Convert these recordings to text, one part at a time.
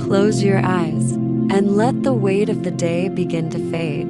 Close your eyes and let the weight of the day begin to fade.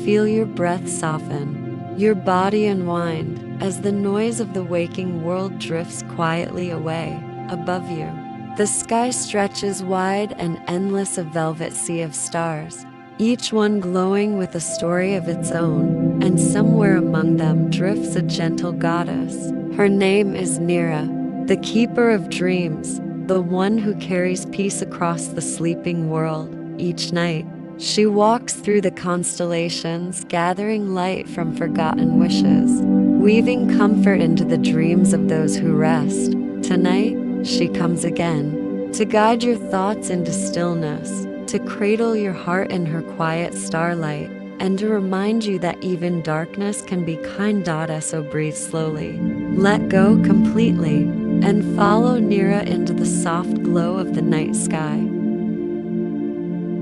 Feel your breath soften, your body unwind as the noise of the waking world drifts quietly away above you. The sky stretches wide and endless, a velvet sea of stars, each one glowing with a story of its own, and somewhere among them drifts a gentle goddess. Her name is Nyra, the keeper of dreams, the one who carries peace across the sleeping world. Each night, she walks through the constellations, gathering light from forgotten wishes, weaving comfort into the dreams of those who rest. Tonight, she comes again, to guide your thoughts into stillness, to cradle your heart in her quiet starlight, and to remind you that even darkness can be kind. So breathe slowly, let go completely, and follow Nyra into the soft glow of the night sky.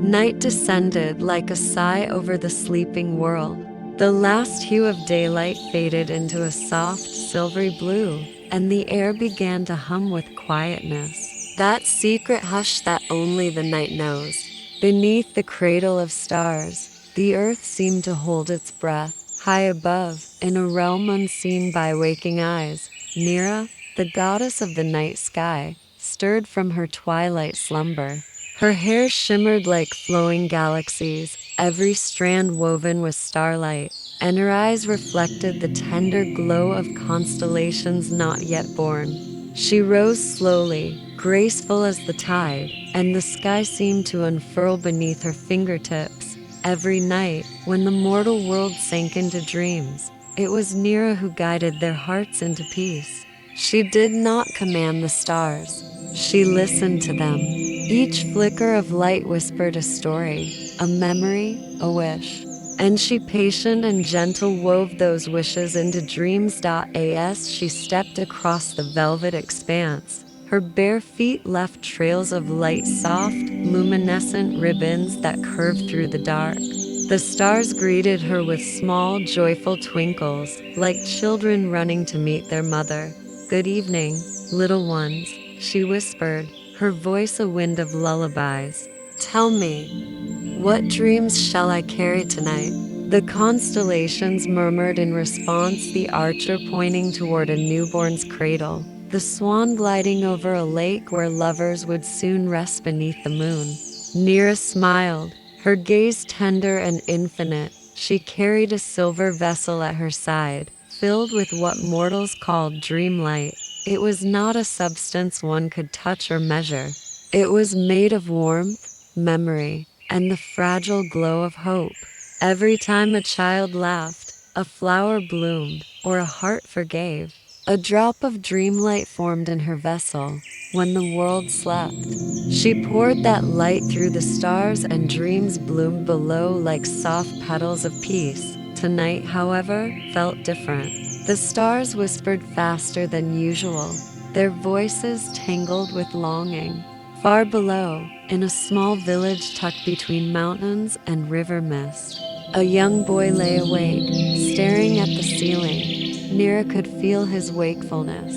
Night descended like a sigh over the sleeping world. The last hue of daylight faded into a soft, silvery blue, and the air began to hum with quietness, that secret hush that only the night knows. Beneath the cradle of stars, the earth seemed to hold its breath. High above, in a realm unseen by waking eyes, Nyra, the goddess of the night sky, stirred from her twilight slumber. Her hair shimmered like flowing galaxies, every strand woven with starlight, and her eyes reflected the tender glow of constellations not yet born. She rose slowly, graceful as the tide, and the sky seemed to unfurl beneath her fingertips. Every night, when the mortal world sank into dreams, it was Nyra who guided their hearts into peace. She did not command the stars. She listened to them. Each flicker of light whispered a story, a memory, a wish. And she, patient and gentle, wove those wishes into dreams. As she stepped across the velvet expanse, her bare feet left trails of light, soft, luminescent ribbons that curved through the dark. The stars greeted her with small, joyful twinkles, like children running to meet their mother. "Good evening, little ones," she whispered, her voice a wind of lullabies. "Tell me, what dreams shall I carry tonight?" The constellations murmured in response, the archer pointing toward a newborn's cradle, the swan gliding over a lake where lovers would soon rest beneath the moon. Nyra smiled, her gaze tender and infinite. She carried a silver vessel at her side, filled with what mortals called dreamlight. It was not a substance one could touch or measure. It was made of warmth, memory, and the fragile glow of hope. Every time a child laughed, a flower bloomed, or a heart forgave, a drop of dreamlight formed in her vessel. When the world slept, she poured that light through the stars, and dreams bloomed below like soft petals of peace. Tonight, however, felt different. The stars whispered faster than usual, their voices tangled with longing. Far below, in a small village tucked between mountains and river mist, a young boy lay awake, staring at the ceiling. Nyra could feel his wakefulness,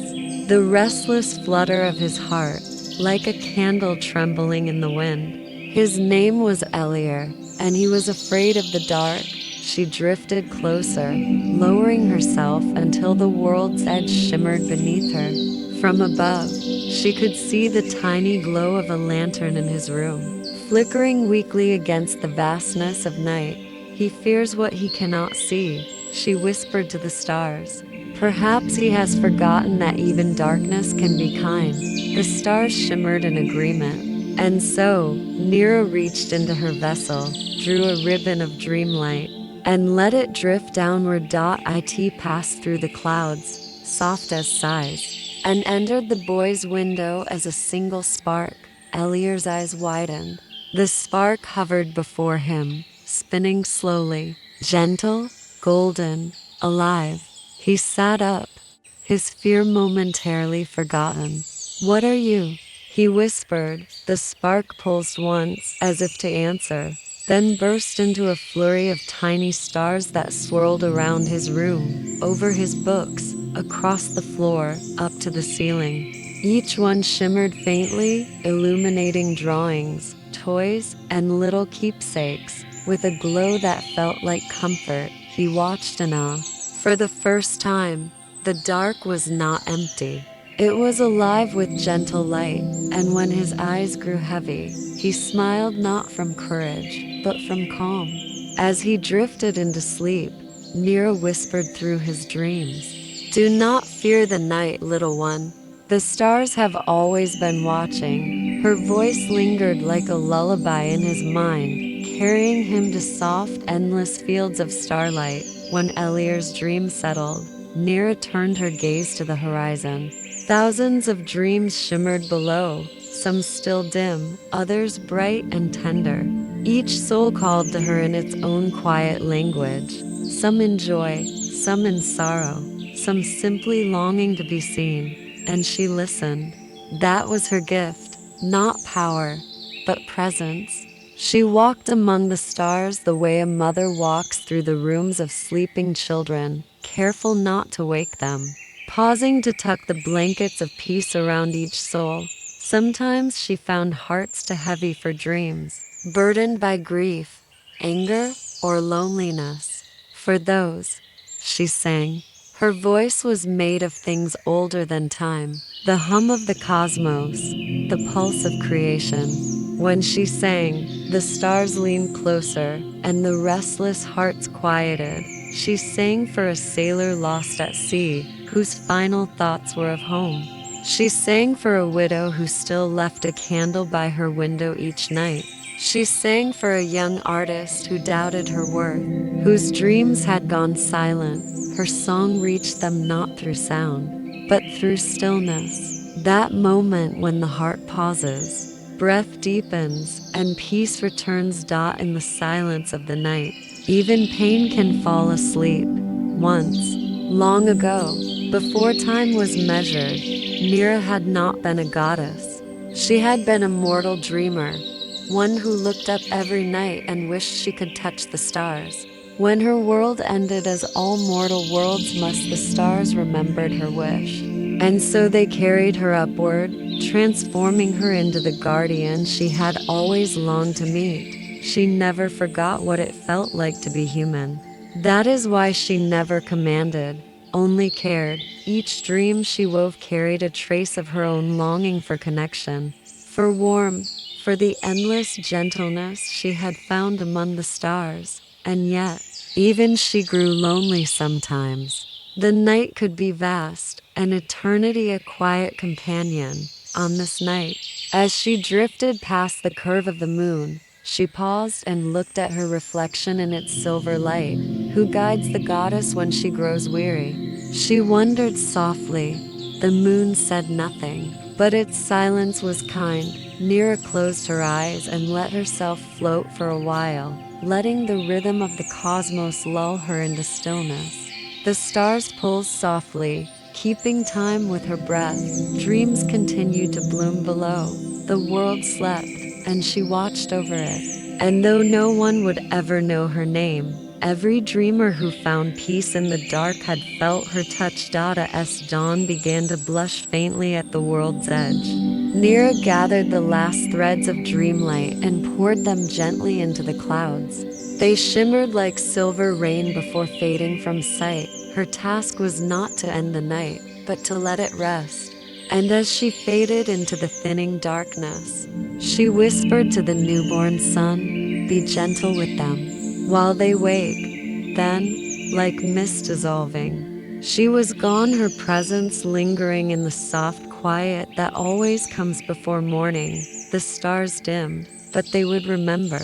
the restless flutter of his heart, like a candle trembling in the wind. His name was Elier, and he was afraid of the dark. She drifted closer, lowering herself until the world's edge shimmered beneath her. From above, she could see the tiny glow of a lantern in his room, flickering weakly against the vastness of night. "He fears what he cannot see," she whispered to the stars. "Perhaps he has forgotten that even darkness can be kind." The stars shimmered in agreement. And so, Nyra reached into her vessel, drew a ribbon of dreamlight, and let it drift downward. It passed through the clouds, soft as sighs, and entered the boy's window as a single spark. Elier's eyes widened. The spark hovered before him, spinning slowly, gentle, golden, alive. He sat up, his fear momentarily forgotten. "What are you?" he whispered. The spark pulsed once, as if to answer, then burst into a flurry of tiny stars that swirled around his room, over his books, across the floor, up to the ceiling. Each one shimmered faintly, illuminating drawings, toys, and little keepsakes. With a glow that felt like comfort, he watched in awe. For the first time, the dark was not empty. It was alive with gentle light, and when his eyes grew heavy, he smiled not from courage, but from calm. As he drifted into sleep, Nyra whispered through his dreams, "Do not fear the night, little one. The stars have always been watching." Her voice lingered like a lullaby in his mind, carrying him to soft, endless fields of starlight. When Elier's dream settled, Nyra turned her gaze to the horizon. Thousands of dreams shimmered below, some still dim, others bright and tender. Each soul called to her in its own quiet language, some in joy, some in sorrow, some simply longing to be seen. And she listened. That was her gift, not power, but presence. She walked among the stars the way a mother walks through the rooms of sleeping children, careful not to wake them, pausing to tuck the blankets of peace around each soul. Sometimes she found hearts too heavy for dreams, burdened by grief, anger, or loneliness. For those, she sang. Her voice was made of things older than time, the hum of the cosmos, the pulse of creation. When she sang, the stars leaned closer, and the restless hearts quieted. She sang for a sailor lost at sea, whose final thoughts were of home. She sang for a widow who still left a candle by her window each night. She sang for a young artist who doubted her worth, whose dreams had gone silent. Her song reached them not through sound, but through stillness. That moment when the heart pauses, breath deepens, and peace returns. In the silence of the night, even pain can fall asleep. Once, long ago, before time was measured, Nyra had not been a goddess. She had been a mortal dreamer, one who looked up every night and wished she could touch the stars. When her world ended, as all mortal worlds must, the stars remembered her wish. And so they carried her upward, transforming her into the guardian she had always longed to meet. She never forgot what it felt like to be human. That is why she never commanded, only cared. Each dream she wove carried a trace of her own longing for connection, for warmth, for the endless gentleness she had found among the stars. And yet, even she grew lonely sometimes. The night could be vast, an eternity a quiet companion. On this night, as she drifted past the curve of the moon, she paused and looked at her reflection in its silver light. Who guides the goddess when she grows weary? She wondered softly. The moon said nothing, but its silence was kind. Nyra closed her eyes and let herself float for a while, letting the rhythm of the cosmos lull her into stillness. The stars pulsed softly, keeping time with her breath. Dreams continued to bloom below. The world slept, and she watched over it. And though no one would ever know her name, every dreamer who found peace in the dark had felt her touch. As dawn began to blush faintly at the world's edge, Nyra gathered the last threads of dreamlight and poured them gently into the clouds. They shimmered like silver rain before fading from sight. Her task was not to end the night, but to let it rest. And as she faded into the thinning darkness, she whispered to the newborn sun, "Be gentle with them while they wake." Then, like mist dissolving, she was gone, her presence lingering in the soft quiet that always comes before morning. The stars dimmed, but they would remember.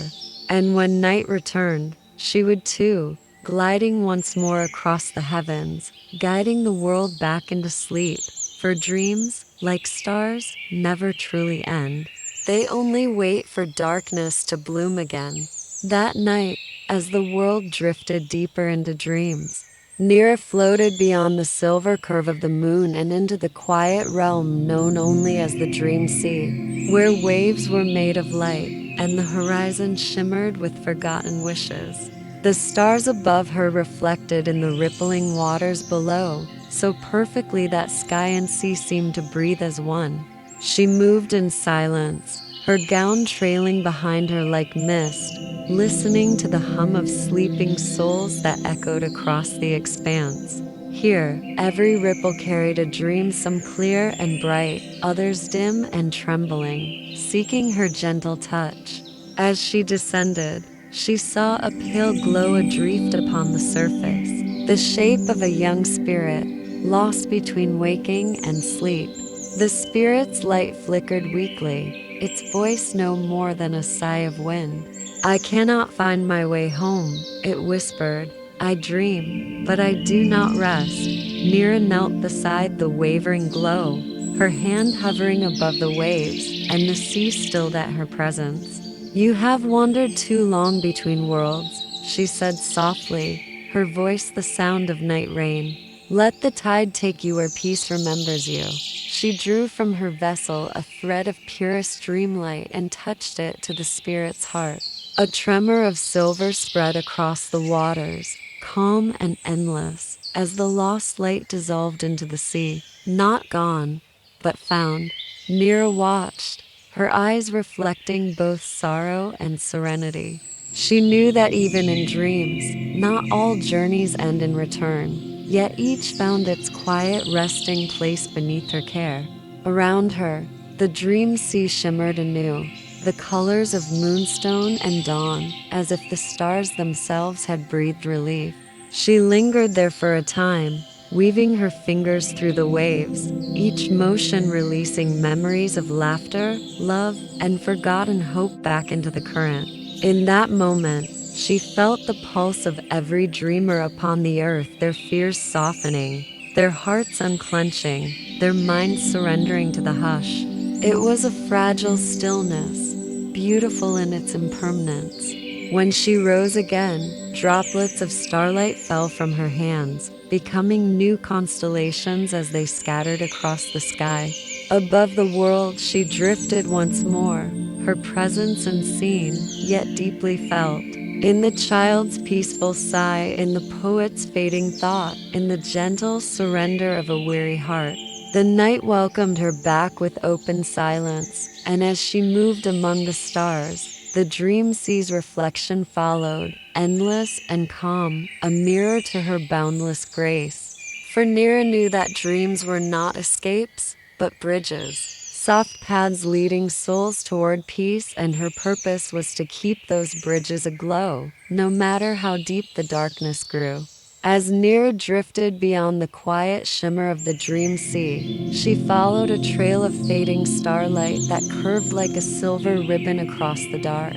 And when night returned, she would too, gliding once more across the heavens, guiding the world back into sleep. For dreams, like stars, never truly end. They only wait for darkness to bloom again. That night, as the world drifted deeper into dreams, Nyra floated beyond the silver curve of the moon and into the quiet realm known only as the Dream Sea, where waves were made of light and the horizon shimmered with forgotten wishes. The stars above her reflected in the rippling waters below, so perfectly that sky and sea seemed to breathe as one. She moved in silence, her gown trailing behind her like mist, listening to the hum of sleeping souls that echoed across the expanse. Here, every ripple carried a dream, some clear and bright, others dim and trembling, seeking her gentle touch. As she descended, she saw a pale glow adrift upon the surface, the shape of a young spirit, lost between waking and sleep. The spirit's light flickered weakly, its voice no more than a sigh of wind. I cannot find my way home, it whispered. I dream, but I do not rest. Nyra knelt beside the wavering glow, her hand hovering above the waves, and the sea stilled at her presence. You have wandered too long between worlds, she said softly, her voice the sound of night rain. Let the tide take you where peace remembers you. She drew from her vessel a thread of purest dreamlight and touched it to the spirit's heart. A tremor of silver spread across the waters, calm and endless, as the lost light dissolved into the sea. Not gone, but found. Nyra watched, her eyes reflecting both sorrow and serenity. She knew that even in dreams, not all journeys end in return, yet each found its quiet resting place beneath her care. Around her, the dream sea shimmered anew, the colors of moonstone and dawn, as if the stars themselves had breathed relief. She lingered there for a time, weaving her fingers through the waves, each motion releasing memories of laughter, love, and forgotten hope back into the current. In that moment, she felt the pulse of every dreamer upon the earth, their fears softening, their hearts unclenching, their minds surrendering to the hush. It was a fragile stillness, beautiful in its impermanence. When she rose again, droplets of starlight fell from her hands, becoming new constellations as they scattered across the sky. Above the world, she drifted once more, her presence unseen, yet deeply felt. In the child's peaceful sigh, in the poet's fading thought, in the gentle surrender of a weary heart. The night welcomed her back with open silence, and as she moved among the stars, the dream sea's reflection followed, endless and calm, a mirror to her boundless grace. For Nyra knew that dreams were not escapes, but bridges, soft paths leading souls toward peace, and her purpose was to keep those bridges aglow, no matter how deep the darkness grew. As Nyra drifted beyond the quiet shimmer of the dream sea, she followed a trail of fading starlight that curved like a silver ribbon across the dark.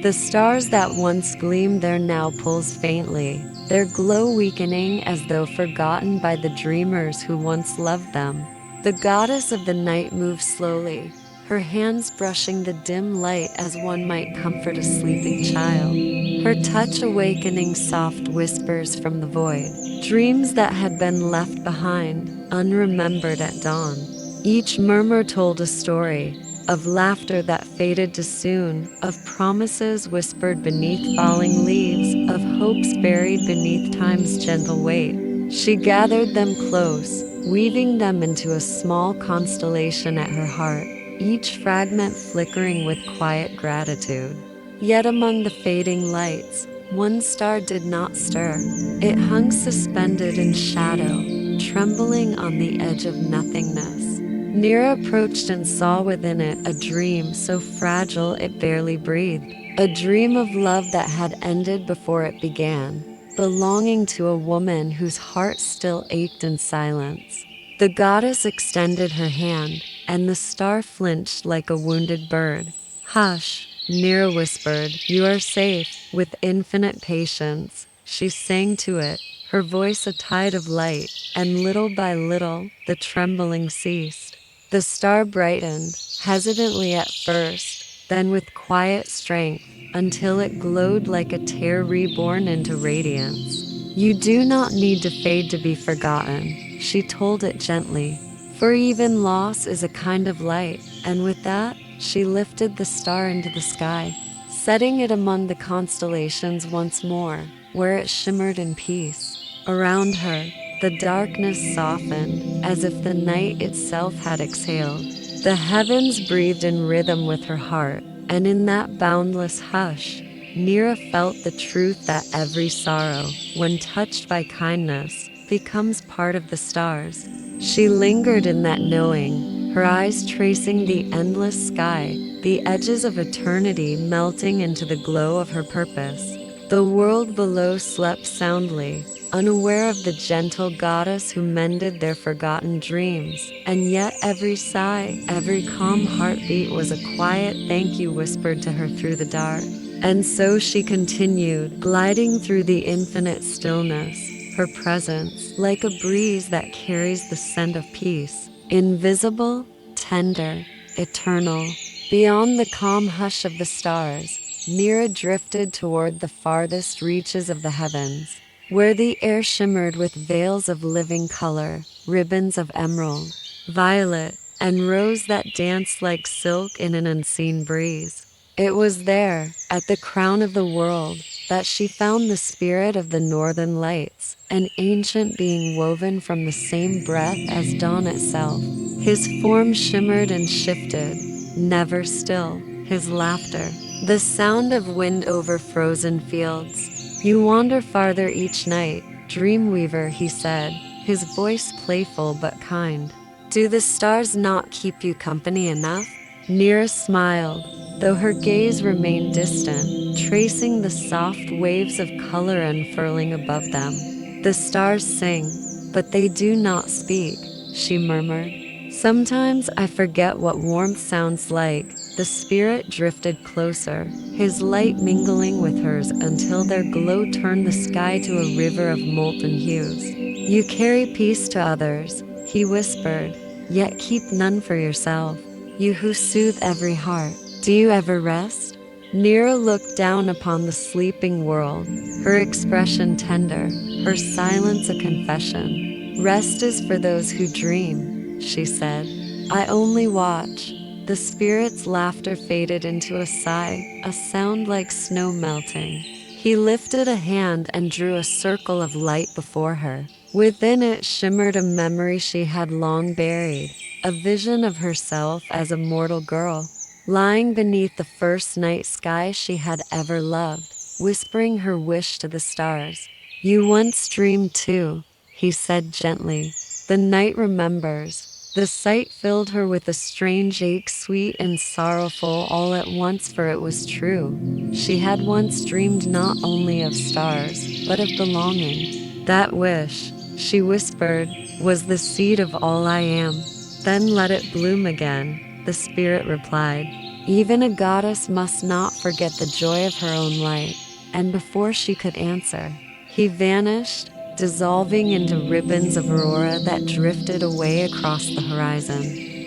The stars that once gleamed there now pulsed faintly, their glow weakening as though forgotten by the dreamers who once loved them. The goddess of the night moved slowly, her hands brushing the dim light as one might comfort a sleeping child, her touch awakening soft whispers from the void, dreams that had been left behind, unremembered at dawn. Each murmur told a story, of laughter that faded too soon, of promises whispered beneath falling leaves, of hopes buried beneath time's gentle weight. She gathered them close, weaving them into a small constellation at her heart, each fragment flickering with quiet gratitude. Yet among the fading lights, one star did not stir. It hung suspended in shadow, trembling on the edge of nothingness. Nyra approached and saw within it a dream so fragile it barely breathed, a dream of love that had ended before it began, belonging to a woman whose heart still ached in silence. The goddess extended her hand, and the star flinched like a wounded bird. Hush, Nyra whispered, you are safe. With infinite patience, she sang to it, her voice a tide of light, and little by little, the trembling ceased. The star brightened, hesitantly at first, then with quiet strength, until it glowed like a tear reborn into radiance. You do not need to fade to be forgotten, she told it gently, for even loss is a kind of light, and with that, she lifted the star into the sky, setting it among the constellations once more, where it shimmered in peace. Around her, the darkness softened, as if the night itself had exhaled. The heavens breathed in rhythm with her heart, and in that boundless hush, Nyra felt the truth that every sorrow, when touched by kindness, becomes part of the stars. She lingered in that knowing, her eyes tracing the endless sky, the edges of eternity melting into the glow of her purpose. The world below slept soundly, unaware of the gentle goddess who mended their forgotten dreams, and yet every sigh, every calm heartbeat was a quiet thank you whispered to her through the dark. And so she continued, gliding through the infinite stillness, her presence like a breeze that carries the scent of peace, invisible, tender, eternal. Beyond the calm hush of the stars, Nyra drifted toward the farthest reaches of the heavens, where the air shimmered with veils of living color, ribbons of emerald, violet, and rose that danced like silk in an unseen breeze. It was there, at the crown of the world, that she found the spirit of the northern lights, an ancient being woven from the same breath as dawn itself. His form shimmered and shifted, never still, his laughter, the sound of wind over frozen fields. You wander farther each night, dreamweaver, he said, his voice playful but kind. Do the stars not keep you company enough? Nyra smiled, though her gaze remained distant, tracing the soft waves of color unfurling above them. The stars sing, but they do not speak, she murmured. Sometimes I forget what warmth sounds like. The spirit drifted closer, his light mingling with hers until their glow turned the sky to a river of molten hues. You carry peace to others, he whispered, yet keep none for yourself. You who soothe every heart, do you ever rest? Nyra looked down upon the sleeping world, her expression tender, her silence a confession. Rest is for those who dream, she said. I only watch. The spirit's laughter faded into a sigh, a sound like snow melting. He lifted a hand and drew a circle of light before her. Within it shimmered a memory she had long buried, a vision of herself as a mortal girl, lying beneath the first night sky she had ever loved, whispering her wish to the stars. You once dreamed too, he said gently. The night remembers. The sight filled her with a strange ache, sweet and sorrowful all at once, for it was true. She had once dreamed not only of stars, but of belonging. That wish, she whispered, was the seed of all I am. Then let it bloom again, the spirit replied. Even a goddess must not forget the joy of her own light. And before she could answer, he vanished, dissolving into ribbons of aurora that drifted away across the horizon,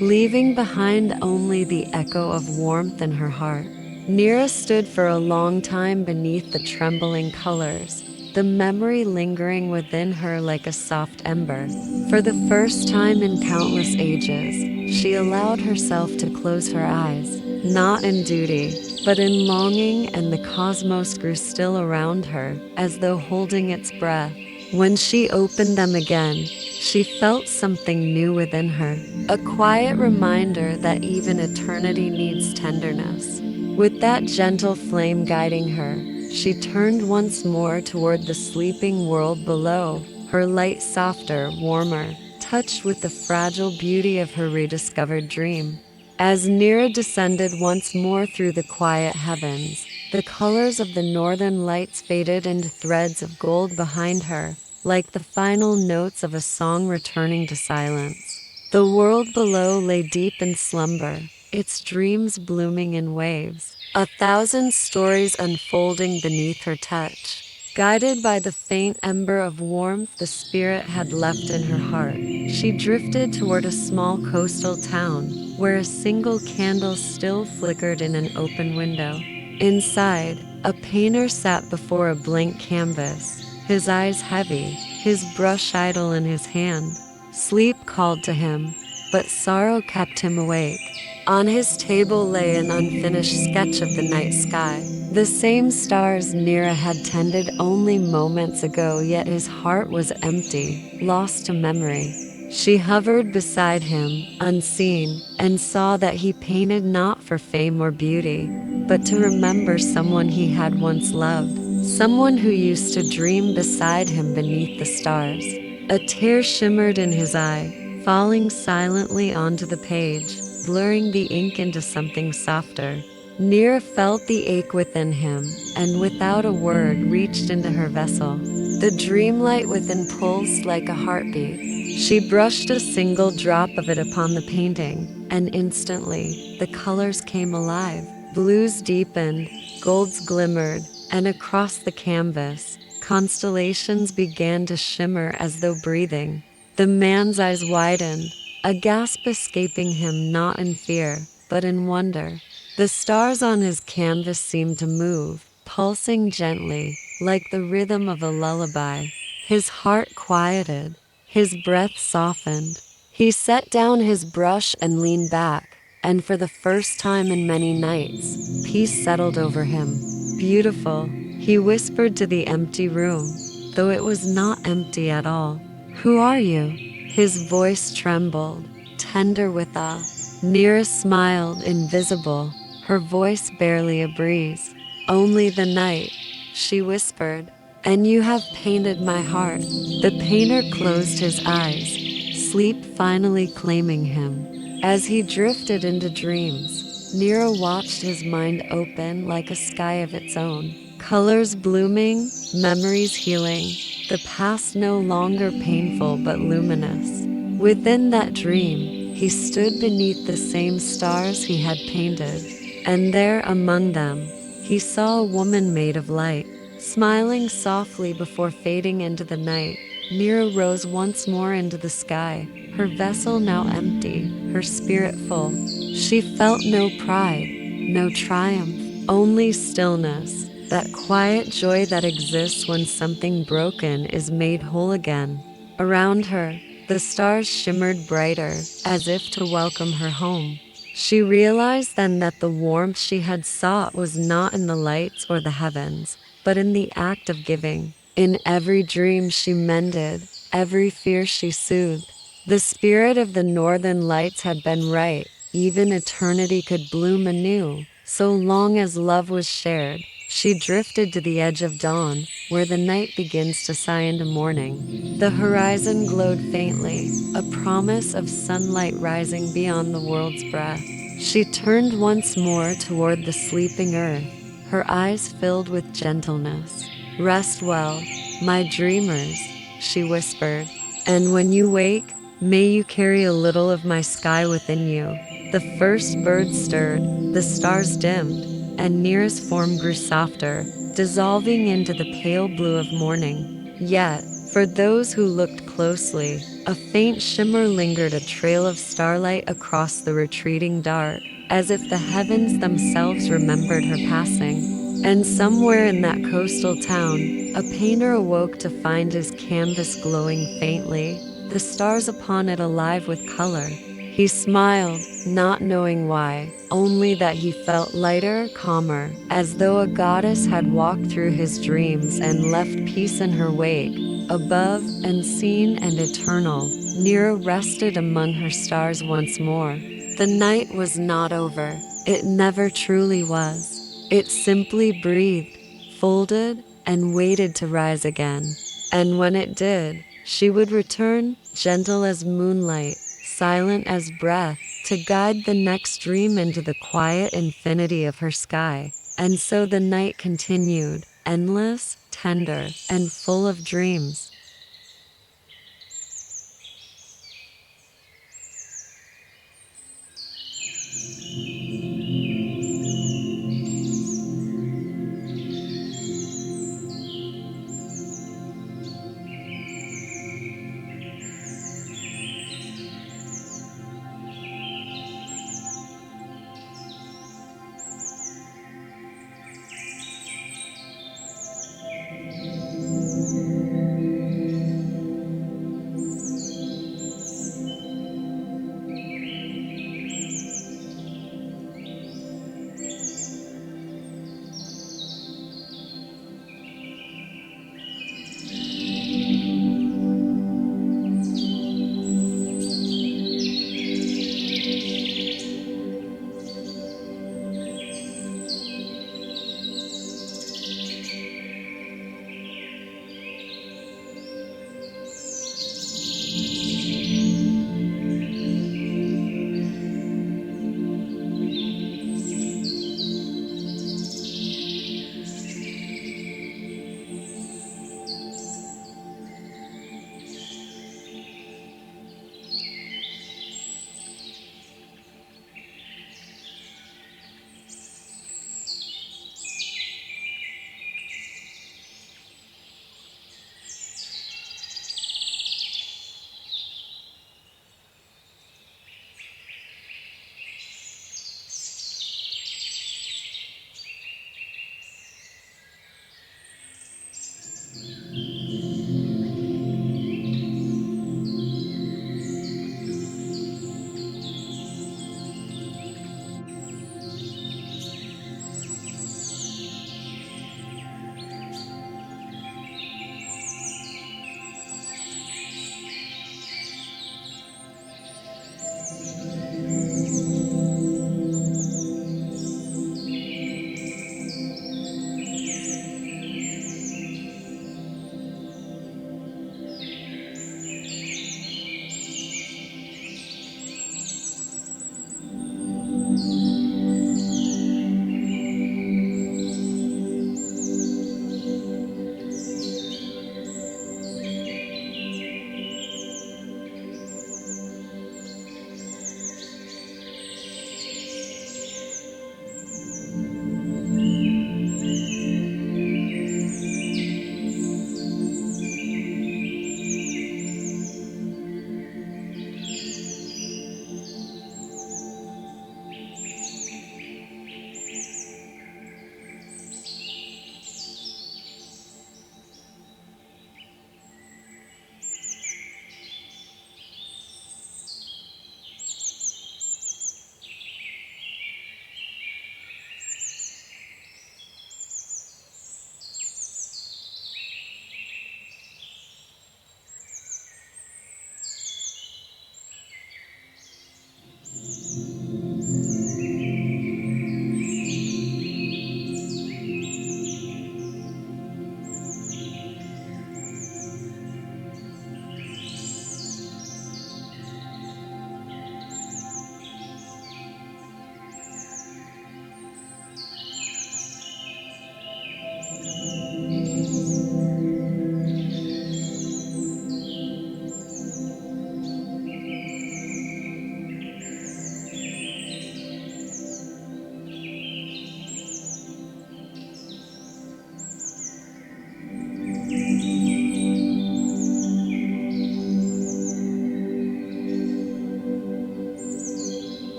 leaving behind only the echo of warmth in her heart. Nyra stood for a long time beneath the trembling colors, the memory lingering within her like a soft ember. For the first time in countless ages, she allowed herself to close her eyes, not in duty, but in longing, and the cosmos grew still around her, as though holding its breath. When she opened them again, she felt something new within her, a quiet reminder that even eternity needs tenderness. With that gentle flame guiding her, she turned once more toward the sleeping world below, her light softer, warmer, touched with the fragile beauty of her rediscovered dream. As Nyra descended once more through the quiet heavens, the colors of the northern lights faded into threads of gold behind her, like the final notes of a song returning to silence. The world below lay deep in slumber, its dreams blooming in waves, a thousand stories unfolding beneath her touch. Guided by the faint ember of warmth the spirit had left in her heart, she drifted toward a small coastal town, where a single candle still flickered in an open window. Inside, a painter sat before a blank canvas, his eyes heavy, his brush idle in his hand. Sleep called to him, but sorrow kept him awake. On his table lay an unfinished sketch of the night sky, The same stars Nyra had tended only moments ago, yet his heart was empty, lost to memory. She hovered beside him, unseen, and saw that he painted not for fame or beauty, but to remember someone he had once loved, someone who used to dream beside him beneath the stars. A tear shimmered in his eye, falling silently onto the page, blurring the ink into something softer. Nyra felt the ache within him, and without a word reached into her vessel. The dreamlight within pulsed like a heartbeat. She brushed a single drop of it upon the painting, and instantly, the colors came alive. Blues deepened, golds glimmered, and across the canvas, constellations began to shimmer as though breathing. The man's eyes widened, a gasp escaping him not in fear, but in wonder. The stars on his canvas seemed to move, pulsing gently, like the rhythm of a lullaby. His heart quieted, his breath softened. He set down his brush and leaned back, and for the first time in many nights, peace settled over him. Beautiful, he whispered to the empty room, though it was not empty at all. Who are you? His voice trembled, tender with awe. Nyra smiled, invisible, her voice barely a breeze. Only the night, she whispered, and you have painted my heart. The painter closed his eyes, sleep finally claiming him. As he drifted into dreams, Nyra watched his mind open like a sky of its own. Colors blooming, memories healing, the past no longer painful but luminous. Within that dream, he stood beneath the same stars he had painted, and there among them, he saw a woman made of light, smiling softly before fading into the night. Nyra rose once more into the sky, her vessel now empty, her spirit full. She felt no pride, no triumph, only stillness, that quiet joy that exists when something broken is made whole again. Around her, the stars shimmered brighter, as if to welcome her home. She realized then that the warmth she had sought was not in the lights or the heavens, but in the act of giving. In every dream she mended, every fear she soothed. The spirit of the northern lights had been right. Even eternity could bloom anew, so long as love was shared. She drifted to the edge of dawn, where the night begins to sigh into morning. The horizon glowed faintly, a promise of sunlight rising beyond the world's breath. She turned once more toward the sleeping earth, her eyes filled with gentleness. Rest well, my dreamers, she whispered, and when you wake, may you carry a little of my sky within you. The first bird stirred, the stars dimmed, and Nyra's form grew softer, dissolving into the pale blue of morning. Yet, for those who looked closely, a faint shimmer lingered, a trail of starlight across the retreating dark, as if the heavens themselves remembered her passing. And somewhere in that coastal town, a painter awoke to find his canvas glowing faintly, the stars upon it alive with color. He smiled, not knowing why, only that he felt lighter, calmer, as though a goddess had walked through his dreams and left peace in her wake. Above, unseen and eternal, Nyra rested among her stars once more. The night was not over. It never truly was. It simply breathed, folded, and waited to rise again. And when it did, she would return, gentle as moonlight, silent as breath, to guide the next dream into the quiet infinity of her sky. And so the night continued, endless, tender, and full of dreams.